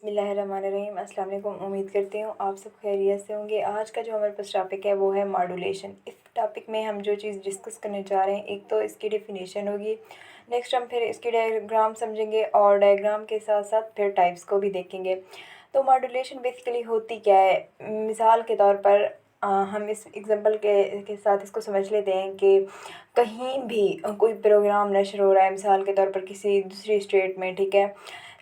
बिस्मिल्लाहिर्रहमानिर्रहीम। अस्सलाम वालेकुम। उम्मीद करती हूँ आप सब खैरियत से होंगे। आज का जो हमारे पास टॉपिक है वो है मॉड्यूलेशन। इस टॉपिक में हम जो चीज़ डिस्कस करने जा रहे हैं, एक तो इसकी डेफिनेशन होगी, नेक्स्ट हम फिर इसकी डायग्राम समझेंगे और डायग्राम के साथ साथ फिर टाइप्स को भी देखेंगे। तो मॉड्यूलेशन बेसिकली होती क्या है, मिसाल के तौर पर हम इस एग्जांपल के साथ इसको समझ लेते हैं कि कहीं भी कोई प्रोग्राम नशर हो रहा है, मिसाल के तौर पर किसी दूसरी स्टेट में, ठीक है,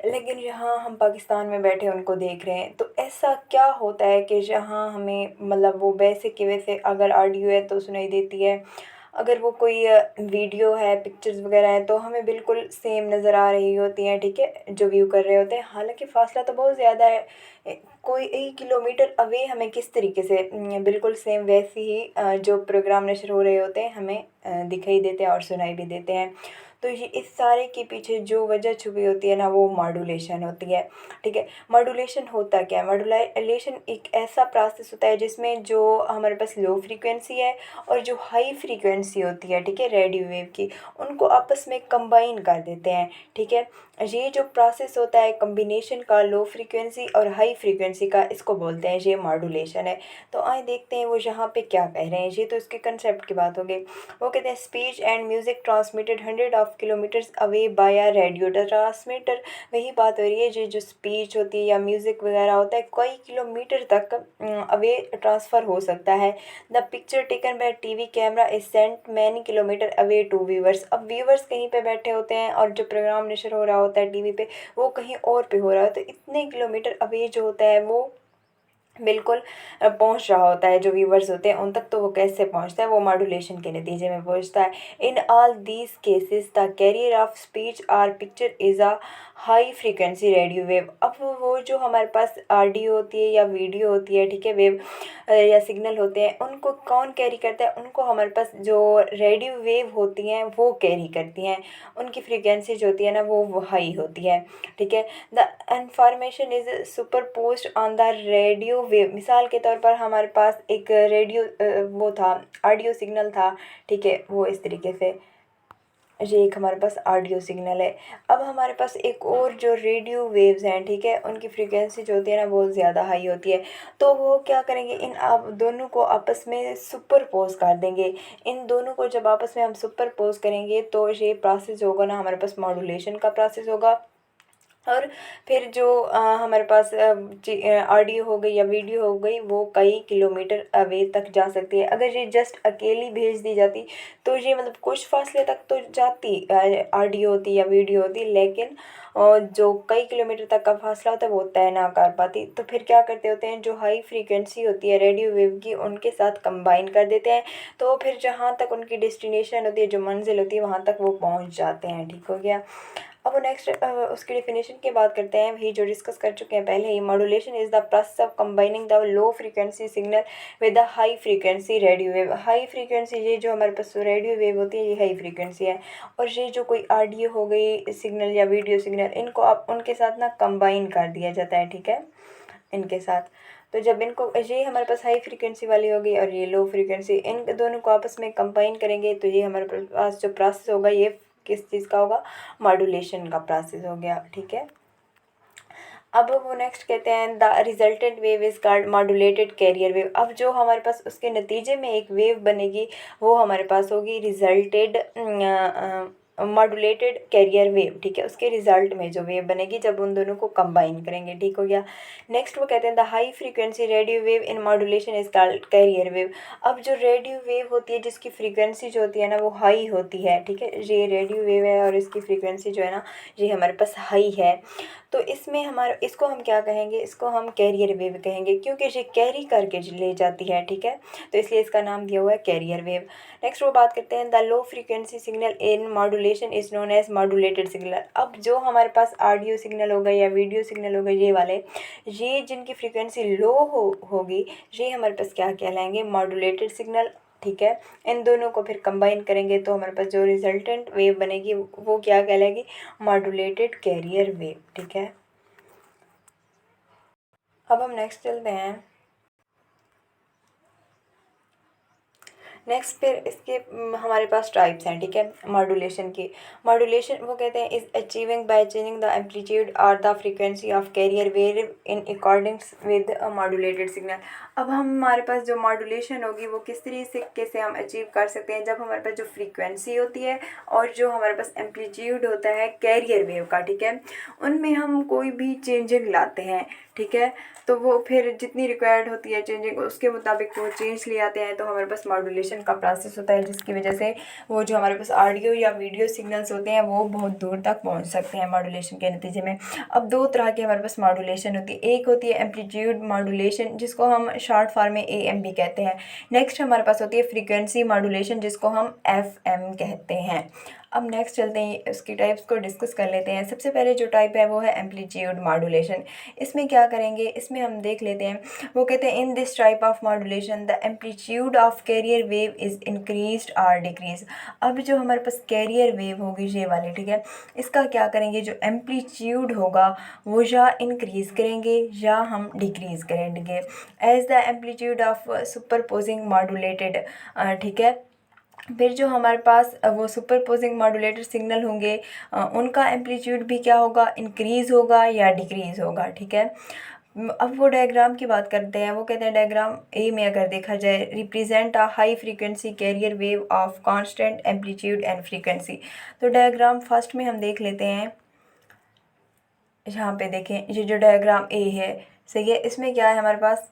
लेकिन यहाँ हम पाकिस्तान में बैठे उनको देख रहे हैं। तो ऐसा क्या होता है कि जहाँ हमें मतलब वो वैसे के वैसे अगर ऑडियो है तो सुनाई देती है, अगर वो कोई वीडियो है, पिक्चर्स वगैरह है तो हमें बिल्कुल सेम नज़र आ रही होती हैं, ठीक है, जो व्यू कर रहे होते हैं। हालांकि फ़ासला तो बहुत ज़्यादा है, कोई 1 किलोमीटर अवे हमें किस तरीके से बिल्कुल सेम वैसे ही जो प्रोग्राम नशर हो रहे होते हैं हमें दिखाई देते हैं और सुनाई भी देते हैं। तो ये इस सारे के पीछे जो वजह छुपी होती है ना, वो मॉड्यूलेशन होती है, ठीक है। मॉड्यूलेशन होता क्या है? मॉड्यूलेशन एक ऐसा प्रोसेस होता है जिसमें जो हमारे पास लो फ्रीक्वेंसी है और जो हाई फ्रीक्वेंसी होती है, ठीक है, रेडियो वेव की, उनको आपस में कंबाइन कर देते हैं, ठीक है। ये जो प्रोसेस होता है कम्बिनेशन का लो फ्रीक्वेंसी और हाई फ्रीक्वेंसी का, इसको बोलते हैं, ये मॉड्यूलेशन है। तो आइए देखते हैं वो यहाँ पे क्या कह रहे हैं। ये तो इसके कंसेप्ट की बात हो गई। वो कहते हैं speech and music transmitted 100 kilometres away by radio transmitter. वही बात हो रही है, जो स्पीच होती है या म्यूज़िक वगैरह होता है कई किलोमीटर तक अवे ट्रांसफ़र हो सकता है। The picture taken by TV camera is sent many kilometre away to viewers. अब व्यूवर्स कहीं पे बैठे होते हैं और जो प्रोग्राम नशर हो रहा होता है टीवी पे वो कहीं और पे हो रहा है, तो इतने किलोमीटर अवे जो होता है वो बिल्कुल पहुंच रहा होता है, जो व्यूवर्स होते हैं उन तक। तो वो कैसे पहुंचता है? वो मॉड्यूलेशन के नतीजे में पहुंचता है। In all these cases the carrier of speech or picture is a high frequency radio wave. अब वो जो हमारे पास ऑडियो होती है या वीडियो होती है, ठीक है, वेव या सिग्नल होते हैं, उनको कौन कैरी करता है? उनको हमारे पास जो रेडियो वेव होती हैं वो कैरी करती हैं। उनकी फ्रीक्वेंसी जो होती है ना वो हाई होती है, ठीक है। The information is superposed on the radio wave. मिसाल के तौर पर हमारे पास एक रेडियो वो था, ऑडियो सिग्नल था, ठीक है, वो इस तरीके से, ये एक हमारे पास ऑडियो सिग्नल है। अब हमारे पास एक और जो रेडियो वेव्स हैं, ठीक है, उनकी फ्रीक्वेंसी जो होती है ना बहुत ज़्यादा हाई होती है। तो वो क्या करेंगे, इन आप दोनों को आपस में सुपरपोज कर देंगे। इन दोनों को जब आपस में हम सुपरपोज करेंगे तो ये प्रोसेस होगा ना, हमारे पास मॉड्यूलेशन का प्रोसेस होगा। और फिर जो हमारे पास ऑडियो हो गई या वीडियो हो गई वो कई किलोमीटर अवे तक जा सकती है। अगर ये जस्ट अकेली भेज दी जाती तो ये मतलब कुछ फासले तक तो जाती ऑडियो होती या वीडियो होती, लेकिन जो कई किलोमीटर तक का फासला होता है वो तय ना कर पाती। तो फिर क्या करते होते हैं, जो हाई फ्रीक्वेंसी होती है रेडियो वेव की उनके साथ कंबाइन कर देते हैं। तो फिर जहाँ तक उनकी डेस्टिनेशन होती है, जो मंजिल होती है, वहाँ तक वो पहुँच जाते हैं, ठीक हो गया। अब नेक्स्ट उसकी डेफिनेशन की बात करते हैं, वही जो डिस्कस कर चुके हैं पहले ही। Modulation is the process of combining the low frequency signal with the high frequency radio wave. High frequency ये जो हमारे पास रेडियो वेव होती है ये हाई फ्रीक्वेंसी है, और ये जो कोई ऑडियो हो गई सिग्नल या वीडियो सिग्नल, इनको आप उनके साथ ना कंबाइन कर दिया जाता है, ठीक है, इनके साथ। तो जब इनको, ये हमारे पास हाई फ्रीक्वेंसी वाली होगी और ये लो फ्रीक्वेंसी, इन दोनों को आपस में कंबाइन करेंगे तो ये हमारे पास जो प्रोसेस होगा ये किस चीज़ का होगा? मॉड्यूलेशन का प्रोसेस हो गया, ठीक है। अब वो नेक्स्ट कहते हैं the resultant wave is called modulated carrier wave. अब जो हमारे पास उसके नतीजे में एक वेव बनेगी वो हमारे पास होगी रिजल्टेड मॉड्यूलेटेड कैरियर वेव, ठीक है। उसके रिजल्ट में जो वेव बनेगी जब उन दोनों को कंबाइन करेंगे, ठीक हो गया। नेक्स्ट वो कहते हैं the high frequency radio wave in modulation is called carrier wave. अब जो रेडियो वेव होती है जिसकी फ्रीक्वेंसी जो होती है ना वो हाई होती है, ठीक है, ये रेडियो वेव है और इसकी फ्रीक्वेंसी जो है ना ये हमारे पास हाई है। तो इसमें हमारा, इसको हम क्या कहेंगे? इसको हम कैरियर वेव कहेंगे, क्योंकि ये कैरी करके ले जाती है, ठीक है, तो इसलिए इसका नाम दिया हुआ है कैरियर वेव। नेक्स्ट वो बात करते हैं the low frequency signal in modulation is known as modulated signal. अब जो हमारे पास ऑडियो सिग्नल हो गए या वीडियो सिग्नल हो गए ये वाले, ये जिनकी फ्रीक्वेंसी लो होगी ये हमारे पास क्या कहलाएंगे? मॉड्यूलेटेड सिग्नल, ठीक है। इन दोनों को फिर कंबाइन करेंगे तो हमारे पास जो रिजल्टेंट वेव बनेगी वो क्या कहलाएगी? मॉड्यूलेटेड कैरियर वेव, ठीक है। अब हम नेक्स्ट चलते हैं। नेक्स्ट फिर इसके हमारे पास टाइप्स हैं, ठीक है, मॉड्यूलेशन के। मॉड्यूलेशन वो कहते हैं is achieving by changing the amplitude और the frequency of carrier wave in accordings with modulated signal. अब हमारे पास जो मॉड्यूलेशन होगी वो किस तरीके से हम अचीव कर सकते हैं, जब हमारे पास जो फ्रीक्वेंसी होती है और जो हमारे पास एम्पलीट्यूड होता है कैरियर वेव का, ठीक है, उनमें हम कोई भी चेंजिंग लाते हैं, ठीक है, तो वो फिर जितनी रिक्वायर्ड होती है चेंजिंग उसके मुताबिक वो चेंज ले आते हैं, तो हमारे पास मॉड्यूलेशन का प्रोसेस होता है, जिसकी वजह से वो जो हमारे पास ऑडियो या वीडियो सिग्नल्स होते हैं वो बहुत दूर तक पहुंच सकते हैं मॉड्यूलेशन के नतीजे में। अब दो तरह की हमारे पास मॉड्यूलेशन होती है, एक होती है एम्पलीट्यूड मॉड्यूलेशन जिसको हम शॉर्ट फॉर्म में AM भी कहते हैं। नेक्स्ट हमारे पास होती है फ्रीक्वेंसी मॉड्यूलेशन जिसको हम FM कहते हैं। अब नेक्स्ट चलते हैं उसकी टाइप्स को डिस्कस कर लेते हैं। सबसे पहले जो टाइप है वो है एम्पलीट्यूड मॉड्यूलेशन। इसमें क्या करेंगे, इसमें हम देख लेते हैं, वो कहते हैं in this type of modulation the amplitude of carrier wave is increased और डिक्रीज। अब जो हमारे पास कैरियर वेव होगी ये वाली, ठीक है, इसका क्या करेंगे, जो एम्पलीट्यूड होगा वो या इंक्रीज़ करेंगे या हम डिक्रीज़ करेंगे as the amplitude of superposing modulated, ठीक है। फिर जो हमारे पास वो सुपरपोजिंग मॉड्यूलेटर सिग्नल होंगे उनका एम्पलीट्यूड भी क्या होगा, इंक्रीज़ होगा या डिक्रीज़ होगा, ठीक है। अब वो डायग्राम की बात करते हैं, वो कहते हैं डायग्राम ए में अगर देखा जाए represent a high frequency carrier wave of constant amplitude and frequency. तो डायग्राम फर्स्ट में हम देख लेते हैं, यहाँ पे देखें ये जो डायग्राम ए है, सही है, इसमें क्या है हमारे पास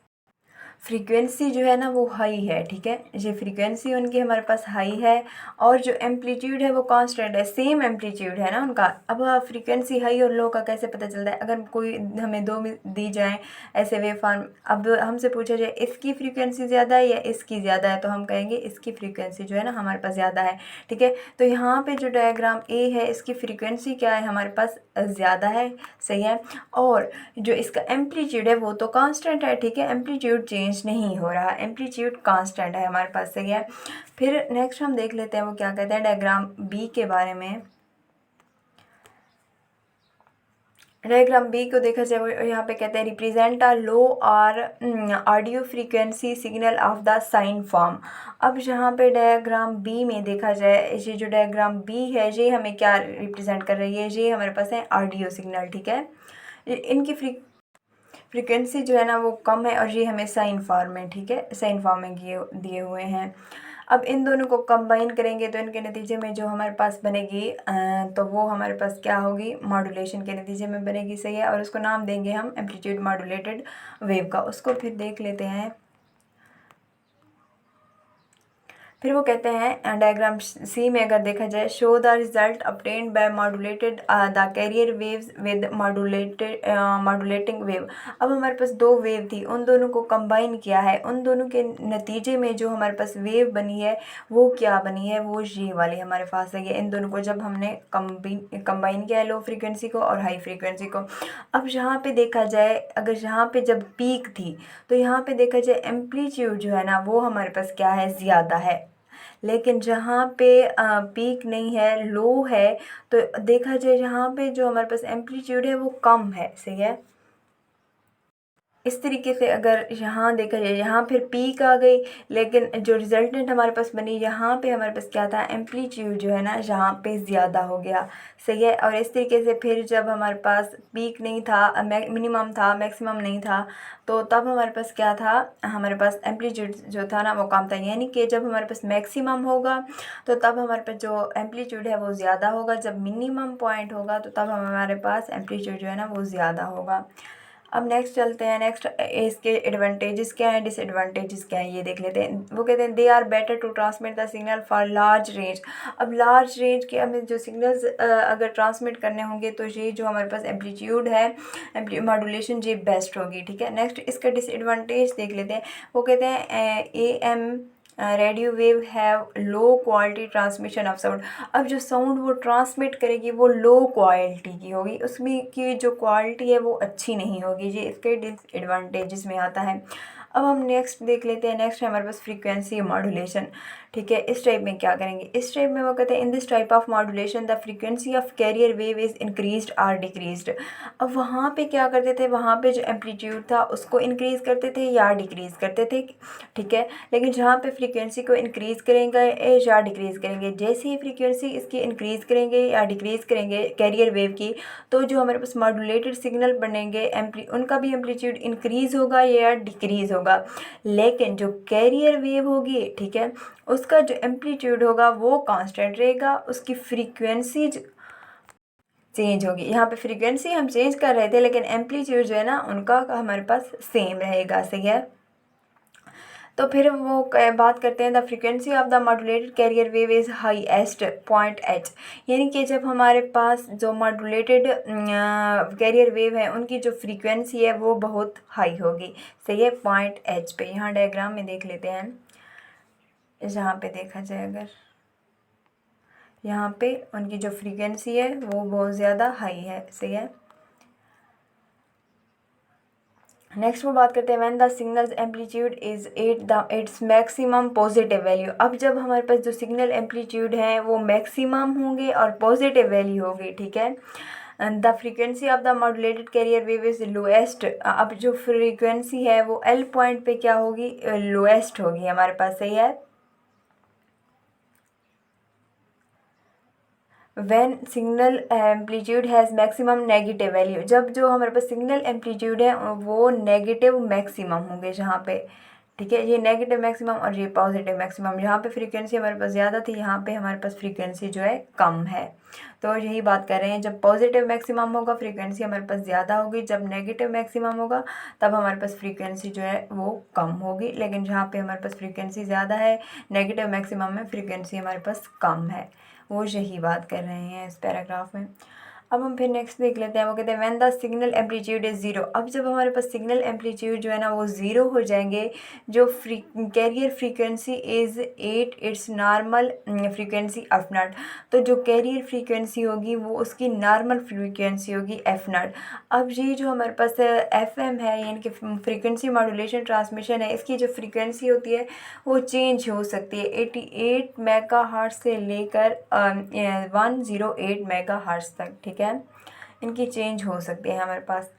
फ्रीक्वेंसी जो है ना वो हाई है, ठीक है, ये फ्रीक्वेंसी उनकी हमारे पास हाई है और जो एम्पलीट्यूड है वो कांस्टेंट है, सेम एम्पलीट्यूड है ना उनका। अब फ्रीक्वेंसी हाई और लो का कैसे पता चलता है, अगर कोई हमें दो दी जाए ऐसे वेव फॉर्म, अब हमसे पूछा जाए इसकी फ्रीक्वेंसी ज़्यादा है या इसकी ज़्यादा है, तो हम कहेंगे इसकी फ्रीक्वेंसी जो है ना हमारे पास ज़्यादा है, ठीक है। तो यहाँ पे जो डायग्राम ए है इसकी फ्रीक्वेंसी क्या है हमारे पास ज़्यादा है, सही है, और जो इसका एम्पलीट्यूड है वो तो कांस्टेंट है, ठीक है, एम्पलीट्यूड चेंज नहीं हो रहा, एम्पलीट्यूड कांस्टेंट है हमारे पास, सही है। फिर नेक्स्ट हम देख लेते हैं वो क्या कहते हैं डायग्राम बी के बारे में। डायग्राम बी को देखा जाए वो यहाँ पे कहते हैं रिप्रेजेंट अ लो और audio frequency signal of the sine form. अब यहाँ पे डायग्राम बी में देखा जाए, ये जो डायग्राम बी है ये हमें क्या रिप्रेजेंट कर रही है, ये हमारे पास है ऑडियो सिग्नल, ठीक है, इनकी फ्रीक्वेंसी जो है ना वो कम है और ये हमें साइन फॉर्म में, ठीक है, साइन फॉर्म में दिए हुए हैं। अब इन दोनों को कंबाइन करेंगे तो इनके नतीजे में जो हमारे पास बनेगी तो वो हमारे पास क्या होगी, मॉड्यूलेशन के नतीजे में बनेगी, सही है, और उसको नाम देंगे हम एम्पलीट्यूड मॉड्यूलेटेड वेव का। उसको फिर देख लेते हैं। फिर वो कहते हैं डायग्राम सी में अगर देखा जाए show the result obtained by modulated the carrier waves with modulating wave. अब हमारे पास दो वेव थी, उन दोनों को कंबाइन किया है, उन दोनों के नतीजे में जो हमारे पास वेव बनी है वो क्या बनी है, वो ये वाली हमारे पास है। इन दोनों को जब हमने कंबाइन किया है लो फ्रीक्वेंसी को और हाई फ्रीक्वेंसी को। अब यहाँ पे देखा जाए अगर यहाँ पे जब पीक थी तो यहाँ पे देखा जाए एम्पलीट्यूड जो है ना वो हमारे पास क्या है, ज़्यादा है, लेकिन जहाँ पे पीक नहीं है, लो है, तो देखा जाए यहाँ पे जो हमारे पास एम्पलीट्यूड है वो कम है, सही है। इस तरीके से अगर यहाँ देखा जाए यहाँ फिर पीक आ गई, लेकिन जो रिजल्टेंट हमारे पास बनी यहाँ पे हमारे पास क्या था, एम्पलीट्यूड जो है ना यहाँ पे ज़्यादा हो गया, सही है। और इस तरीके से फिर जब हमारे पास पीक नहीं था, मिनिमम था, मैक्सिमम नहीं था, तो तब हमारे पास क्या था, हमारे पास एम्पलीट्यूड जो था ना वो कम था, यानी कि जब हमारे पास मैक्सिमम होगा तो तब हमारे पास जो एम्पलीट्यूड है वो ज़्यादा होगा, जब मिनिमम पॉइंट होगा तो तब हमारे पास एम्पलीट्यूड जो है ना वो ज़्यादा होगा। अब नेक्स्ट चलते हैं, नेक्स्ट इसके एडवांटेजेस क्या हैं, डिसएडवांटेजेस क्या हैं, ये देख लेते हैं। वो कहते हैं they are better to transmit the signal for large range. अब लार्ज रेंज के हमें जो सिग्नल्स अगर ट्रांसमिट करने होंगे तो ये जो हमारे पास एम्पलीट्यूड है मॉड्यूलेशन ये बेस्ट होगी, ठीक है। नेक्स्ट इसका डिसएडवांटेज देख लेते हैं। वो कहते हैं AM radio wave have low quality transmission of sound. अब जो साउंड वो ट्रांसमिट करेगी वो लो क्वालिटी की होगी, उसमें की जो क्वालिटी है वो अच्छी नहीं होगी, ये इसके डिसएडवांटेजेस में आता है। अब हम नेक्स्ट देख लेते हैं। नेक्स्ट है हमारे पास फ्रीक्वेंसी मॉड्यूलेशन, ठीक है। इस टाइप में क्या करेंगे, इस टाइप में वो कहते हैं in this type of modulation the frequency of carrier wave is increased or decreased. अब वहाँ पे क्या करते थे, वहाँ पे जो एम्पलीट्यूड था उसको इंक्रीज़ करते थे या डिक्रीज़ करते थे, ठीक है। लेकिन जहाँ पे फ्रीक्वेंसी को इंक्रीज़ करेंगे या डिक्रीज़ करेंगे, जैसे ही फ्रीक्वेंसी इसकी इंक्रीज़ करेंगे या डिक्रीज़ करेंगे कैरियर वेव की, तो जो हमारे पास मॉड्यूलेटेड सिग्नल बनेंगे उनका भी एम्पलीट्यूड इंक्रीज़ होगा या डिक्रीज़ होगा। लेकिन जो कैरियर वेव होगी, ठीक है, उसका जो एम्पलीट्यूड होगा वो कांस्टेंट रहेगा, उसकी फ्रीक्वेंसी चेंज होगी। यहाँ पे फ्रीक्वेंसी हम चेंज कर रहे थे लेकिन एम्पलीट्यूड जो है ना उनका हमारे पास सेम रहेगा, सही है। तो फिर वो बात करते हैं the frequency of the modulated career wave is highest point H, यानी कि जब हमारे पास जो मॉड्यूलेटेड कैरियर वेव है उनकी जो फ्रीक्वेंसी है वो बहुत हाई होगी, सही है, पॉइंट एच पे। यहाँ डायग्राम में देख लेते हैं, जहाँ पे देखा जाए अगर यहाँ पे उनकी जो फ्रीक्वेंसी है वो बहुत ज़्यादा हाई है, सही है। नेक्स्ट वो बात करते हैं when the signals amplitude is its maximum positive value. अब जब हमारे पास जो सिग्नल एम्पलीट्यूड है वो मैक्सिमम होंगे और पॉजिटिव वैल्यू होगी, ठीक है। The frequency of the modulated career wave is lowest. अब जो फ्रीक्वेंसी है वो एल पॉइंट पे क्या होगी, लोएस्ट होगी हमारे पास, सही है। When signal amplitude has maximum negative value, जब जो हमारे पास सिग्नल एम्पलीट्यूड है वो नेगेटिव मैक्सिमम होंगे जहाँ पे, ठीक है। ये नेगेटिव मैक्सिमम और ये पॉजिटिव मैक्सिमम, यहाँ पे फ्रीक्वेंसी हमारे पास ज़्यादा थी, यहाँ पे हमारे पास फ्रीक्वेंसी जो है कम है। तो यही बात कर रहे हैं, जब पॉजिटिव मैक्सिमम होगा फ्रीक्वेंसी हमारे पास ज़्यादा होगी, जब नेगेटिव मैक्सिमम होगा तब हमारे पास फ्रीक्वेंसी जो है वो कम होगी। लेकिन जहाँ पे हमारे पास फ्रीक्वेंसी ज़्यादा है, नेगेटिव मैक्सिमम में फ्रीक्वेंसी हमारे पास कम है, वो यही बात कर रहे हैं इस पैराग्राफ में। अब हम फिर नेक्स्ट देख लेते हैं। वो कहते हैं when the signal amplitude is zero. अब जब हमारे पास सिग्नल एम्पलीट्यूड जो है ना वो ज़ीरो हो जाएंगे, जो carrier frequency is 8 it's normal frequency F not. तो जो कैरियर फ्रीक्वेंसी होगी वो उसकी नॉर्मल फ्रीक्वेंसी होगी एफ नॉट। अब ये जो हमारे पास एफ एम है यानी कि फ्रीक्वेंसी मॉड्यूलेशन ट्रांसमिशन है, इसकी जो फ्रीक्वेंसी होती है वो चेंज हो सकती है 88 मेगा हर्ट्ज से लेकर 108 मेगा हर्ट्ज तक, ठीक है। इनकी चेंज हो सकती है हमारे पास।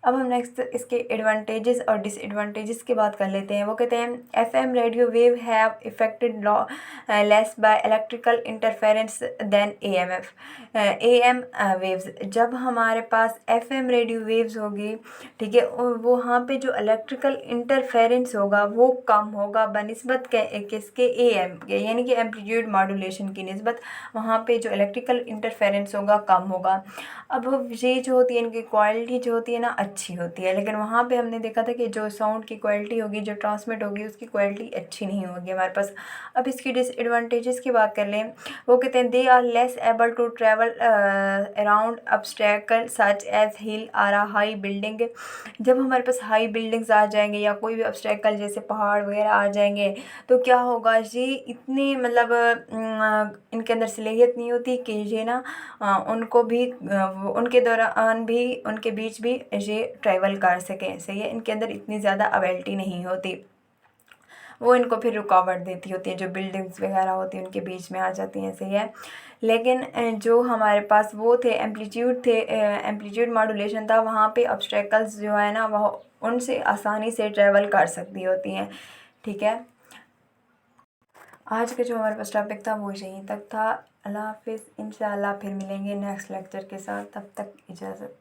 अब हम नेक्स्ट इसके एडवांटेजेस और डिसएडवांटेजेस की बात कर लेते हैं। वो कहते हैं FM radio wave have affected less by electrical interference than AMF AM waves. जब हमारे पास एफएम रेडियो वेव्स होगी, ठीक है, वो वहाँ पे जो इलेक्ट्रिकल इंटरफेरेंस होगा वो कम होगा बनिस्बत किसके, एएम के, यानी कि एम्पलीट्यूड मॉड्यूलेशन की निस्बत वहाँ पे जो इलेक्ट्रिकल इंटरफेरेंस होगा कम होगा। अब ये जो होती है इनकी क्वालिटी जो होती है ना अच्छी होती है, लेकिन वहाँ पे हमने देखा था कि जो साउंड की क्वालिटी होगी, जो ट्रांसमिट होगी, उसकी क्वालिटी अच्छी नहीं होगी हमारे पास। अब इसकी डिसएडवांटेजेस की बात कर लें। वो कहते हैं they are less able to travel around obstacle such as hill or a high building. जब हमारे पास हाई बिल्डिंग्स आ जाएंगे या कोई भी ऑब्स्टैकल जैसे पहाड़ वगैरह आ जाएंगे तो क्या होगा, ये इतनी मतलब इनके अंदर सलाहियत नहीं होती कि ये ना उनको भी उनके दौरान भी उनके बीच भी ये ट्रैवल कर सकें, सही है। इनके अंदर इतनी ज़्यादा अवेलिटी नहीं होती, वो इनको फिर रुकावट देती होती है, जो बिल्डिंग्स वगैरह होती हैं उनके बीच में आ जाती हैं, सही है। लेकिन जो हमारे पास वो थे एम्पलीट्यूड मॉड्यूलेशन था, वहाँ पे ऑब्स्टेकल्स जो है ना वह उनसे आसानी से ट्रैवल कर सकती होती हैं, ठीक है। आज का जो हमारे पास टॉपिक था वो यहीं तक था। अल्लाह हाफिज़, इंशाल्लाह फिर मिलेंगे नेक्स्ट लेक्चर के साथ, तब तक इजाज़त।